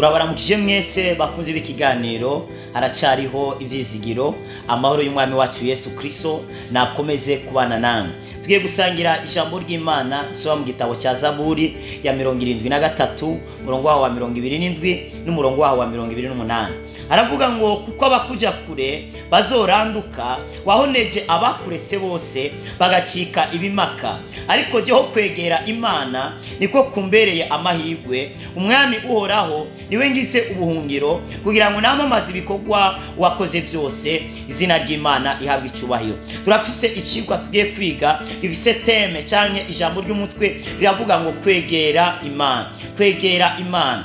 turabaramukije mwese bakunze b'ikiganiro haracariho ivyizigiro. Amahoro y'umwami wacu Yesu Kristo nakomeze kubana namwe. Tugiye gusangira ijambo ry'Imana soma mu gitabo cya Zaburi ya 73 murongo wa 27 n'umurongo wa 28. Aravuga ngo kuko abakuja kure bazoranduka, wahoneje abakurese bose bagacika ibimaka, ariko jeho kwegera Imana niko kumbereye amahirwe. Umwami uhoraho niwe ngize ubuhungiro, kugira ngo namamaze ibikorwa wakoze byose, izina ry'Imana ihabwa icubahiro. Turafise icigwa tugiye kwiga ifise teme canke ijambo ry'umutwe riravuga ngo kwegera Imana. Kwegera Imana,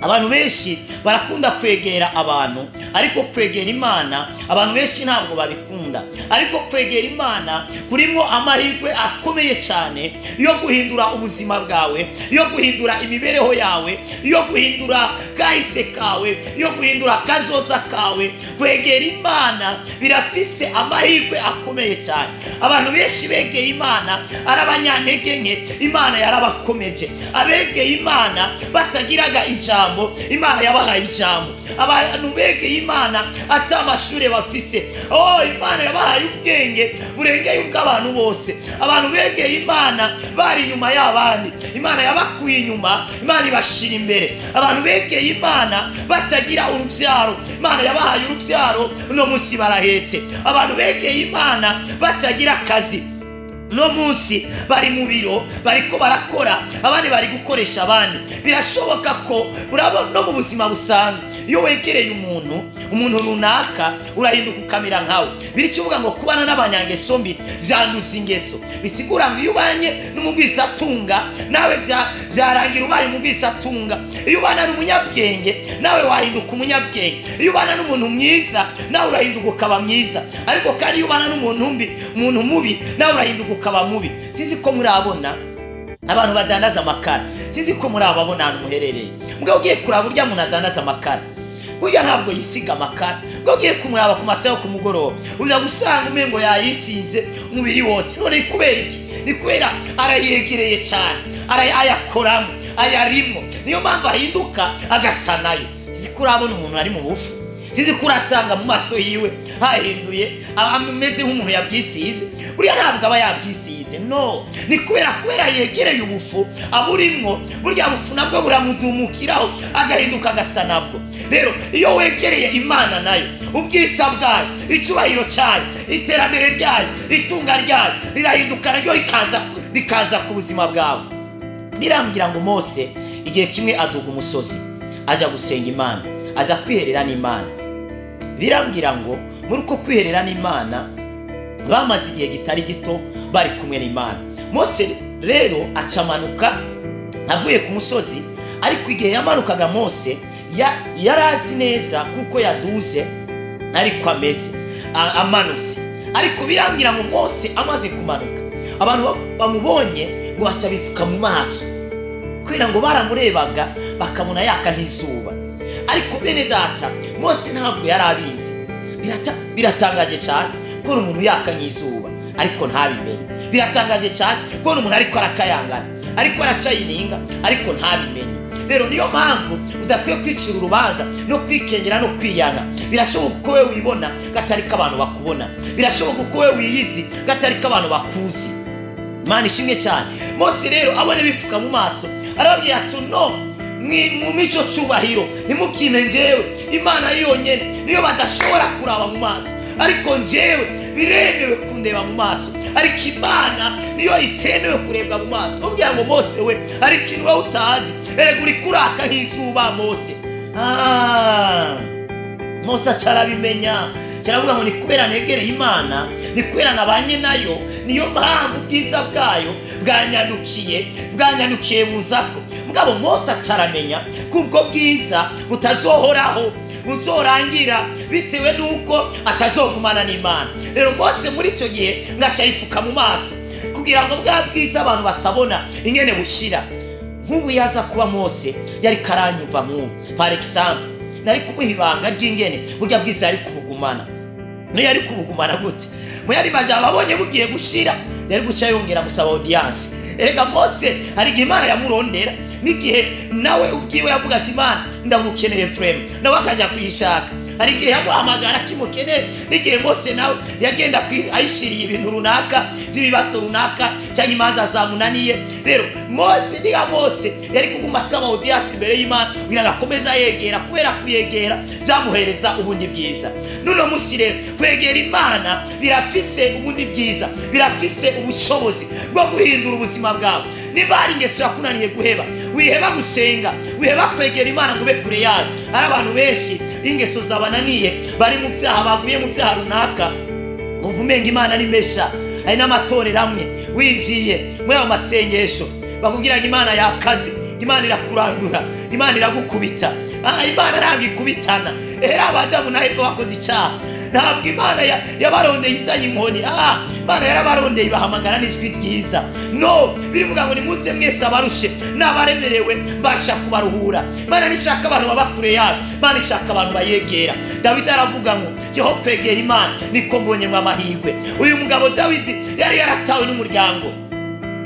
abantu benshi barakunda kwegera abantu, ariko kwegera Imana abantu benshi ntabwo babikunda. Ariko kwegera Imana kurimo amahirwe akomeye cyane yo guhindura ubuzima bwawe, yo guhindura imibereho yawe, yo guhindura kahise kawe, yo guhindura kazoza kawe. Kwegera Imana birafise amahirwe akomeye cyane. Abantu benshi begeye Imana arabanyantege nke, Imana yarabakomeje. Abegeye Imana batagiraga ijambo, Imana yabahaye ijambo. Abantu begeye Imana atamashure bafise, Imana yabahaye ubwenge burengeye ubw'abantu bose. Abantu begeye Imana bari inyuma y'abandi, Imana yabakuye inyuma, Imana ibashira imbere. Abantu begeye Imana batagira uruvyaro, Imana yabahaye uruvyaro, no munsi barahetse. Abantu begeye Imana batagira akazi, no munsi bari mu biro bariko barakora, abandi bari gukoresha abandi. Birashoboka ko urabona no mu buzima busanzwe, iyo wegereye umuntu runaka urahinduka ukamera nkawe. Birikivuga ngo kubana n'abanyangeso mbi vyanduza ingeso. Bisigura ngo iyo ubanye n'umubwiza atunga, nawe vyarangira ubaye umubwiza atunga. Iyo ubana n'umunyabwenge, nawe wahinduka umunyabwenge. Iyo ubana n'umuntu mwiza, nawe urahinduka ukaba mwiza. Ariko kandi iyo ubana n'umuntu mubi, nawe urahinduka ukaba mubi. Sinzi ko murabona abantu badandaza amakara, sinzi ko murababona ahantu muherereye. Mbwa ugiye kuraba urya muntu adandaza amakara, burya ntabwo yisiga amakara. Mbwa ugiye kumuraba ku masaha yo kumugoroba, uza gusanga umengo yayisize umubiri wose. None kubera iki? Ni kubera arayegereye cyane, ayakoramo, ayarimo. Niyo mpamvu ahinduka agasa nayo. Sinzi ko urabona umuntu ari mu bufu, sinzi ko urasanga mu maso yiwe hahinduye, ameze nk'umuntu yabwisize. Buriya ntabwo aba yabwisize, no, ni kubera yegereye ubufu aburimo. Burya bufu nabwo buramudumukiraho agahinduka agasa nabwo. Rero iyo wegereye Imana, nayo ubwisa bwayo, icubahiro cyayo, iterambere ryayo, itunga ryayo rirahinduka, naryo rikaza ku buzima bwawe. Birambwira ngo Mose igihe kimwe aduga umusozi aja gusenga Imana, aza kwiherera n'Imana. Birambwira ngo muri uko kwiherera n'Imana bamaze igihe gitari gito bari kumwe n'Imana. Mose rero acamanuka avuye ku musozi, ariko igihe yamanukaga Mose yarazi neza kuko yaduze ariko ameze amanutse. Ariko birambwira ngo Mose amaze kumanuka, abantu bamubonye ngo baca bifuka mu maso, kubera ngo baramurebaga bakabona yaka nk'izuba. Ariko bene data, Mose ntabwo yarabizi. Biratangaje cyane ko umuntu yaka nk'izuba ariko ntabimenye. Biratangaje cyane ko umuntu ariko arakayangana, ariko arashayininga ariko ntabimenye. Rero niyo mpamvu udakwiye kwicira urubanza no kwikengera no kwiyanga. Birashoboka ko wewe wibona gatari ko abantu bakubona, birashoboka ko wewe wiyizi gatari ko abantu bakuzi. Imana ishimwe cyane. Mose rero abone bifuka mu maso, arababwira ati no, mu mico cyubahiro nimukime njyewe. Imana yonyene niyo badashobora kuraba mu maso, ariko njyewe biremewe kundeba mu maso. Ariko Imana niyo itemewe kurebwa mu maso. Umbwira ngo Mose we, ariko ikintu wowe utazi, erega uri kuraka nk'izuba Mose. Mose acarabimenya, kiravuga ngo ni kubera negereye Imana, ni kubera nabanye nayo, niyo mpamvu ubwiza bwayo bwanyanukiye buzako. Mugabo Mose acaramenya ko ubwo bwiza butazohoraho, buzorangira bitewe nuko atazogumana n'Imana. Rero Mose muri icyo gihe ngaca yifuka mu maso kugira ngo bwa bwiza abantu batabona ingene bushira. Nk'ubu yaza kuba Mose yari karanyuva par exemple, nari kumuha ibanga ry'ingene burya bwiza yari kubugumana. No yari kubugumana gute? Mu yari majambo abonye bugiye gushira, yari guca yongera gusaba audience. Erega Mose hari igihe Imana yamurondera n'igihe nawe ubwiwe yavuga ati Imana ndagukeneye frame, nawe akaja kwishaka. Hari igihe yamuhamagara kimukeneye n'igihe Mose nawe yagenda ayishiriye ibintu runaka z'ibibazo runaka cyangwa imanza zamunaniye. Rero Mose yari kuguma asaba audience imbere y'Imana kugira ngo akomeza yegera, kubera kuyegera byamuhereza ubundi bwiza. Nuno musi rero kwegera Imana birafise ubundi bwiza, birafise ubushobozi bwo guhindura ubuzima bwawe. Niba hari ingeso yakunaniye guheba, wiheba gusenga, wiheba kwegera Imana ngo ube kure yayo. Ari abantu benshi ingeso zabananiye, bari mu byaha, baguye mu byaha runaka, uvumenga Imana ni mesha. Hari n'amatorero amwe winjiye muri ayo masengesho bakubwira ngo Imana yakaze, Imana irakurandura, Imana iragukubita. Imana ntabwo ikubitana. Era Adamu na Eva bakoze icyaha, ntabwo Imana yabarondeye izanye inkoni. Imana yarabarondeye ibahamagara n'ijwi ryiza. No, birivuga ngo nimuze mwese abarushe n'abaremerewe mbasha kubaruhura. Imana nishaka abantu baba kure yayo, Imana ishaka abantu bayegera. Dawidi aravuga ngo jeho kwegera Imana niko mbonye mu amahirwe. Uyu mugabo Dawidi yari yaratawe n'umuryango.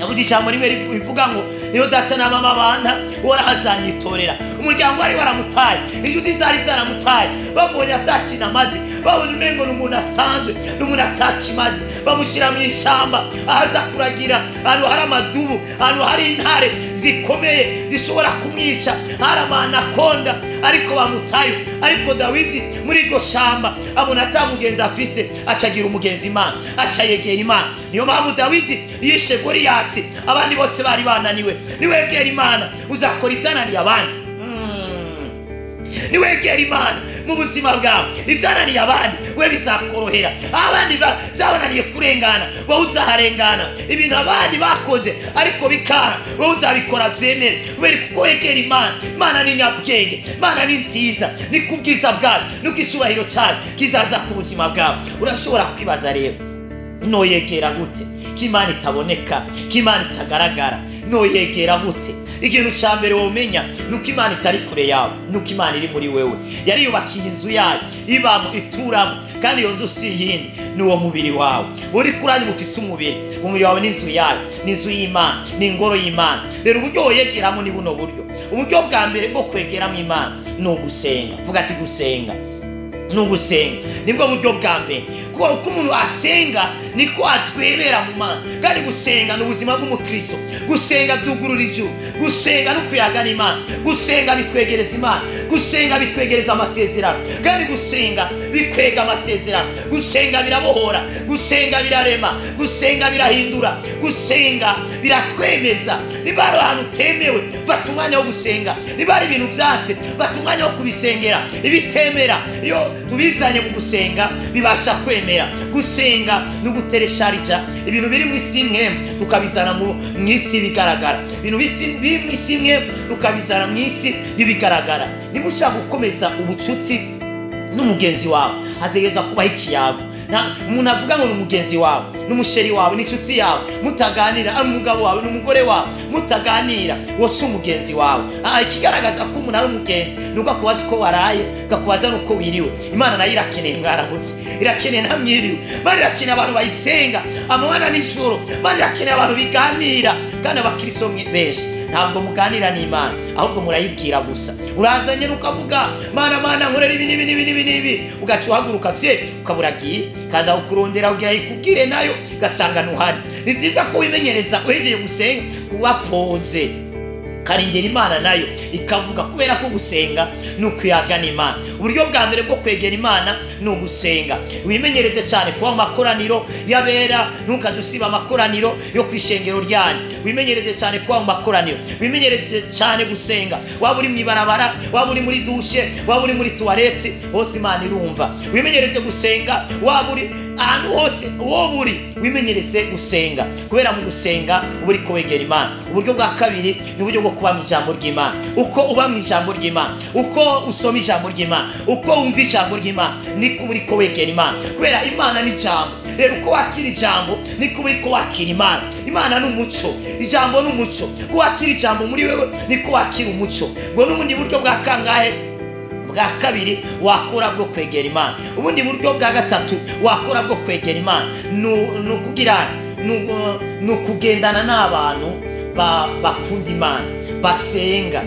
Yavuze ijambo rimwe rivuga ngo niyo data na mama bana warahazanyitorera. Umuryango wari waramutaye, inshuti zari zaramutaye, babonye atakina amazi, babonye umengo n'umuntu asanzwe, n'umuntu atakimaze, bamushyira mu ishyamba ahaza kuragira ahantu hari amadubu, ahantu hari intare zikomeye zishobora kumwica, hari amanakonda, ariko bamutayo. Ariko Dawidi muri iryo shamba abona atamugenzi afise, acagira umugenzi Imana, acayegera Imana. Niyo mpamvu Dawidi yishe Goliyati, abandi bose bari bananiwe. Niwegera Imana uzakora ibyananiye abandi. Niwegera Imana mu buzima bwawe, ibyananiye abandi we bizakorohera. Abandi byabananiye kurengana, wowe uzaharengana. Ibintu abandi bakoze ariko bikara, wowe uzabikora byemere, kubera kuko wegera Imana. Imana ni nyabwenge, Imana ni nziza, ni kubwiza bwawe, nuko icyubahiro cyawe kizaza ku buzima bwawe. Urashobora kwibaza rero, noyegera gute k'Imana itaboneka, k'Imana itagaragara? Noyegera gute? Ikintu cya mbere womenya nuko Imana itari kure yawe, nuko Imana iri muri wewe. Yari yubakiye inzu yayo ibamo, ituramo, kandi iyo nzu si yindi, ni uwo mubiri wawe. Uri kuranye ufise umubiri wawe n'inzu yayo, n'inzu y'Imana, ni ingoro y'Imana. Rero uburyo woyegeramo ni buno buryo. Uburyo bwa mbere bwo kwegeramo Imana ni ugusenga. Vuga ati gusenga. Nugusenga nibwo buryo bwa mbere, kuko uko umuntu asenga niko atwebera mu Mana. Kandi gusenga n'ubuzima bw'umukristo. Gusenga byugurura ijuru, gusenga no kuyagana Imana, gusenga bitwegereza Imana, gusenga bitwegereza amasezerano, kandi gusenga bikwega amasezerano. Gusenga birabohora, gusenga birarema, gusenga birahindura, gusenga biratwemeza. Niba ari ahantu utemewe, fata umwanya wo gusenga. Niba ari ibintu byase, fata umwanya wo kubisengera. Ibitemera iyo tubizanye mu gusenga bibasha kwemera. Gusenga no guteresharija ibintu biri mu isi imwe tukabizana mu isi bigaragara, ibintu biri mu isi imwe tukabizana mu isi bigaragara. Niba ushaka gukomeza ubucuti n'umugenzi wawe, hategereza kubaho ikiyago. Umuntu avuga ngo n'umugenzi wawe, n'umusheri wawe, n'inshuti yawe, mutaganira, ari umugabo wawe n'umugore wawe, mutaganira, wose umugenzi wawe. Ikigaragaza ko umuntu ari umugenzi nuko akubaza uko waraye, akakubaza nuko wiriwe. Imana nayo irakeneye mwaramutse, irakeneye namwiriwe. Imana irakeneye abantu bayisenga amabana n'ijoro. Imana irakeneye abantu biganira. Kandi abakristo benshi ntabwo muganira n'Imana, ahubwo murayibwira gusa. Urazanye nukavuga Mana nkorera ibi, ugaca uhaguruka ukaburagiye, kaza ukurondera kugira ikubwire nayo gasanga ntuhari. Ni byiza ko wimenyereza uhejeje gusenga kuba pose, karengera Imana nayo ikavuga, kubera ko gusenga ni ukuyagana Imana. Uburyo bwa mbere bwo kwegera Imana ni ugusenga. Wimenyereze cyane kuba mu makoraniro y'abera, ntukaje usiba amakoraniro yo kwishengero ryanyu. Wimenyereze cyane kuba mu makoraniro, wimenyereze cyane gusenga. Waba uri mu ibarabara, waba uri muri dushe, waba uri muri toilette, hose Imana irumva. Wimenyereze gusenga, waba uri ahantu hose wowe uri, wimenyereze gusenga, kubera mu gusenga uba uri kwegera Imana. Uburyo bwa kabiri ni uburyo bwo kuba mu ijambo ry'Imana. Uko uba mu ijambo ry'Imana, uko usoma ijambo ry'Imana, uko wumva ijambo ry'Imana, niko uri kwegera Imana, kubera Imana ni ijambo. Rero uko wakira ijambo niko uri kwakira Imana. Imana ni umuco, ijambo ni umuco. Ko wakira ijambo muri wewe niko wakira umuco. Ngo n'ubundi buryo bwa kangahe bwa kabiri wakora bwo kwegera Imana. Ubundi buryo bwa gatatu wakora bwo kwegera Imana no kugira nukugendana n'abantu bakunda Imana, basenga,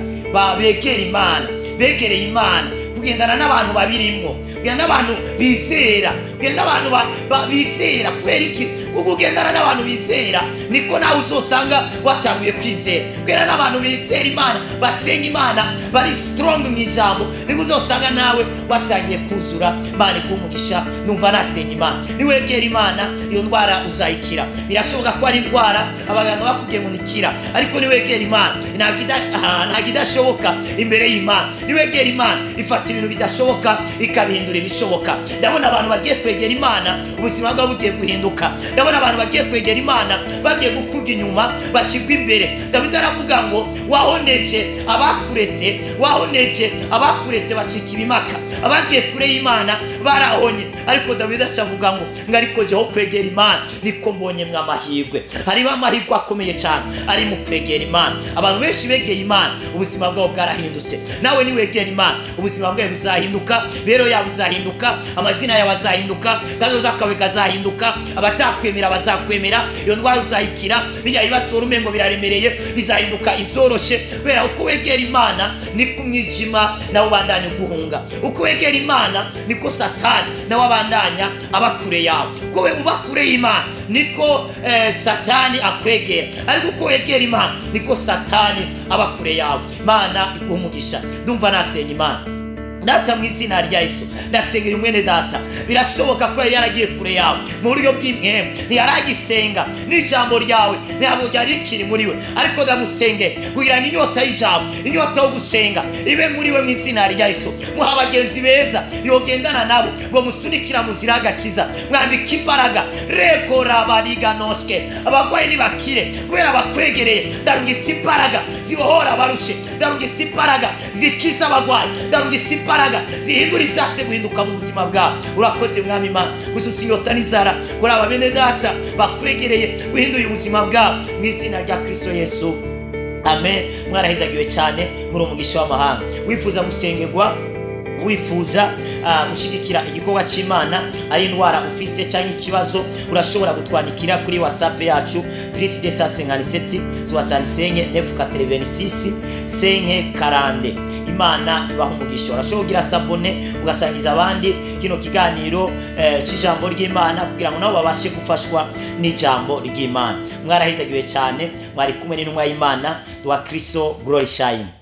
begera Imana, begereye Imana, kugendana n'abantu babirimo, kugendana n'abantu bizera, kugendana n'abantu bizera. Kubera iki? Kugendana n'abantu bizera niko nawe uzosanga watanguye kwizera. Kugendana n'abantu bizera Imana, basenga Imana, bari strong mu ijambo, niko uzosanga nawe watangiye kuzura. Imana ikumugisha. Numva nasenga Imana, niwegera Imana iyo ndwara uzayikira. Birashoboka ko ari indwara abaganga bakubwiye ngo nikira, ariko niwegera Imana ntabwo idashoboka imbere y'Imana. Niwegera Imana ifata ibintu bidashoboka ikabihindura ibishoboka. Ndabona abantu bagiye kwegera Imana ubuzima bwabo bugiye guhinduka. Ndabona abantu bagiye kwegera Imana bagiye gukuga inyuma bashigwa imbere. Dawidi aravuga ngo wahoneje abakurese, wahoneje abakurese bacika ibimaka, abagiye kure y'Imana barahonye. Ariko Dawidi acavuga ngo ariko jeho kwegera Imana niko mbonyemwe amahirwe. Hariho amahirwe akomeye cyane ari mu kwegera Imana. Abantu benshi begeye Imana ubuzima bwabo bwarahindutse. Nawe niwegera Imana ubuzima bwawe buzahinduka, rero yawe buzahinduka, amazina yawe azahinduka, gazoza kawe kazahinduka, abatakwemera bazakwemera, iyo ndwara uzayikira, bijya ibasura umengo biraremereye bizahinduka ivyoroshe. Kubera uko wegera Imana niko umwijima nawe ubandanya guhunga. Uko wegera Imana niko Satani nawe abandanya abakure yawe. Uko we ubakure y'Imana niko Satani akwegera, ariko uko wegera Imana niko Satani abakure yawe. Imana ikumugisha. Ndumva nasenga Imana. Data mu izina rya Yesu ndasengera umwene data, birashoboka ko yaragiye kure yawe mu buryo bw'imwemwe, ntiyaragisenga n'ijambo ryawe ntabwo ryari rikiri muri we, ariko ndamusenge kugira ngo inyota y'ijambo, inyota yo gusenga ibe muri we mu izina rya Yesu. Muha abagenzi beza yogendana nabo, bamusunikira mu nzira y'agakiza, mwambika imbaraga. Rekora bariganoske, abagwayi nibakire kubera bakwegereye. Ndarungisa imbaraga zibohora abarushe, ndarungisa imbaraga zikiza abagwayi, ndarungisa imbaraga zihindura ivyase guhinduka mu buzima bwawe. Urakoze Mwami Imana kuzusiyota n'izara kuri aba bene data bakwegereye, guhindura ubuzima bwawe mu izina rya Kristo Yesu. Amen. Mwarahezagiwe cyane muri umugisha w'amahanga. Wifuza gusengerwa, wifuza gushigikira igikorwa cy'Imana, ari indwara ufise cyangwa ikibazo, urashobora gutwandikira kuri WhatsApp yacu +257 65 986 540. Imana ibaha umugisha. Urashobora kugira sabone ugasangiza abandi kino kiganiro cy'Ijambo ry'Imana kugira ngo nabo babashe gufashwa n'Ijambo ry'Imana. Mwarahezagiwe cyane, mwari kumwe n'intumwa y'Imana wa Kristo. Glory shine.